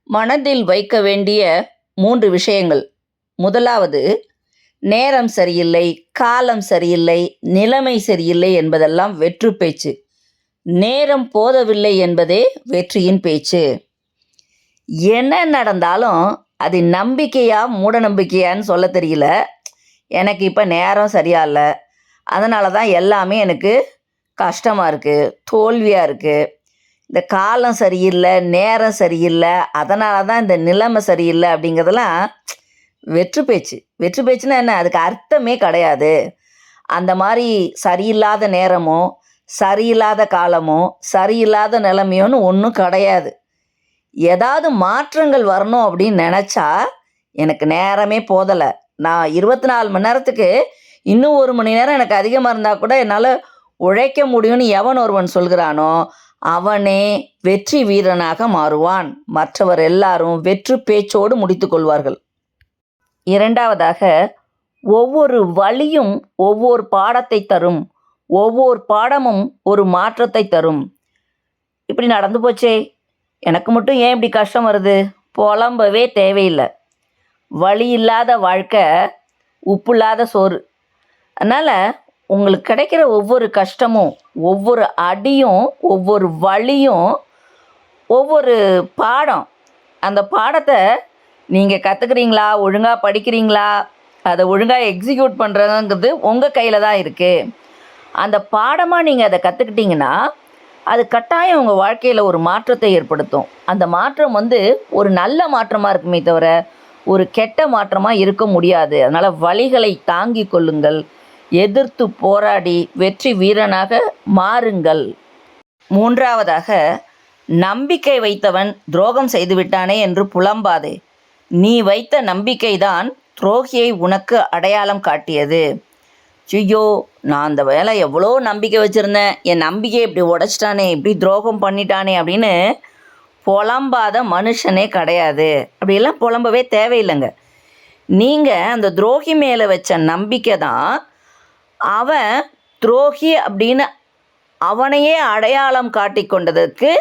மனதில் வைக்க வேண்டிய 3 விஷயங்கள். முதலாவது, நேரம் சரியில்லை, காலம் சரியில்லை, நிலைமை சரியில்லை என்பதெல்லாம் வெற்று பேச்சு. நேரம் போதவில்லை என்பதே வெற்றியின் பேச்சு. என்ன நடந்தாலும் அது நம்பிக்கையா, மூட நம்பிக்கையான்னு சொல்ல தெரியல. எனக்கு இப்போ நேரம் சரியா இல்ல. அதனால தான் எல்லாமே எனக்கு கஷ்டமாக இருக்குது, தோல்வியாக இருக்குது. இந்த காலம் சரியில்லை, நேரம் சரியில்லை, அதனால தான் இந்த நிலைமை சரியில்லை அப்படிங்கிறதெல்லாம் வெற்று பேச்சு. வெற்று பேச்சுன்னா என்ன? அதுக்கு அர்த்தமே கிடையாது. அந்த மாதிரி சரியில்லாத நேரமோ, சரியில்லாத காலமோ, சரியில்லாத நிலைமையோன்னு ஒன்றும் கிடையாது. ஏதாவது மாற்றங்கள் வரணும் அப்படின்னு நினச்சா, எனக்கு நேரமே போதலை, நான் 24 மணி நேரத்துக்கு இன்னும் 1 மணி நேரம் எனக்கு அதிகமாக இருந்தால் கூட என்னால் உழைக்க முடியும்னு எவன் ஒருவன் சொல்கிறானோ அவனே வெற்றி வீரனாக மாறுவான். மற்றவர் எல்லாரும் வெற்று பேச்சோடு முடித்து கொள்வார்கள். இரண்டாவதாக, ஒவ்வொரு வழியும் ஒவ்வொரு பாடத்தை தரும், ஒவ்வொரு பாடமும் ஒரு மாற்றத்தை தரும். இப்படி நடந்து போச்சே, எனக்கு மட்டும் ஏன் இப்படி கஷ்டம் வருது? புலம்பவே தேவையில்லை. வழி இல்லாத வாழ்க்கை உப்பு இல்லாத சோறு. அதனால் உங்களுக்கு கிடைக்கிற ஒவ்வொரு கஷ்டமும், ஒவ்வொரு அடியும், ஒவ்வொரு வழியும் ஒவ்வொரு பாடம். அந்த பாடத்தை நீங்கள் கற்றுக்குறீங்களா, ஒழுங்காக படிக்கிறீங்களா, அதை ஒழுங்காக எக்ஸிக்யூட் பண்ணுறதுங்கிறது உங்கள் கையில் தான் இருக்குது. அந்த பாடமாக நீங்கள் அதை கற்றுக்கிட்டிங்கன்னா அது கட்டாயம் உங்கள் வாழ்க்கையில் ஒரு மாற்றத்தை ஏற்படுத்தும். அந்த மாற்றம் ஒரு நல்ல மாற்றமாக இருக்குமே தவிர ஒரு கெட்ட மாற்றமாக இருக்க முடியாது. அதனால் வலிகளை தாங்கி கொள்ளுங்கள், எதிர்த்து போராடி வெற்றி வீரனாக மாறுங்கள். மூன்றாவதாக, நம்பிக்கை வைத்தவன் துரோகம் செய்துவிட்டானே என்று புலம்பாதே. நீ வைத்த நம்பிக்கைதான் துரோகியை உனக்கு அடையாளம் காட்டியது. ஐயோ, நான் அந்த வேலை எவ்வளோ நம்பிக்கை வச்சுருந்தேன், என் நம்பிக்கையை இப்படி உடைச்சிட்டானே, இப்படி துரோகம் பண்ணிட்டானே அப்படின்னு புலம்பாத மனுஷனே கிடையாது. அப்படியெல்லாம் புலம்பவே தேவையில்லைங்க. நீங்கள் அந்த துரோகி மேலே வச்ச நம்பிக்கை தான் அவன் துரோகி அப்படின்னு அவனையே அடையாளம் காட்டி கொண்டதற்கு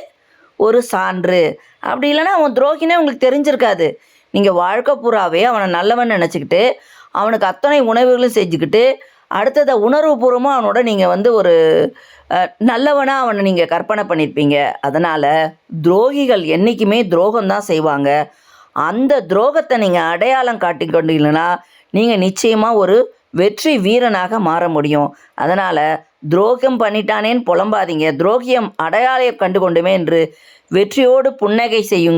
ஒரு சான்று. அப்படி இல்லைன்னா அவன் துரோகினே உங்களுக்கு தெரிஞ்சிருக்காது. நீங்கள் வாழ்க்கை பூராவே அவனை நல்லவன் நினச்சிக்கிட்டு அவனுக்கு அத்தனை உணவுகளும் செஞ்சுக்கிட்டு அடுத்ததை உணர்வுபூர்வமாக அவனோட நீங்கள் ஒரு நல்லவனாக அவனை நீங்கள் கற்பனை பண்ணியிருப்பீங்க. அதனால் துரோகிகள் என்றைக்குமே துரோகம்தான் செய்வாங்க. அந்த துரோகத்தை நீங்கள் அடையாளம் காட்டிக்கொண்டீங்கன்னா நீங்கள் நிச்சயமாக ஒரு வெற்றி வீரனாக மாற முடியும். அதனால் துரோகம் பண்ணிட்டானேன்னு புலம்பாதீங்க. துரோகியம் அடையாளம் கண்டு கொண்டுமே என்று வெற்றியோடு புன்னகை செய்யுங்க.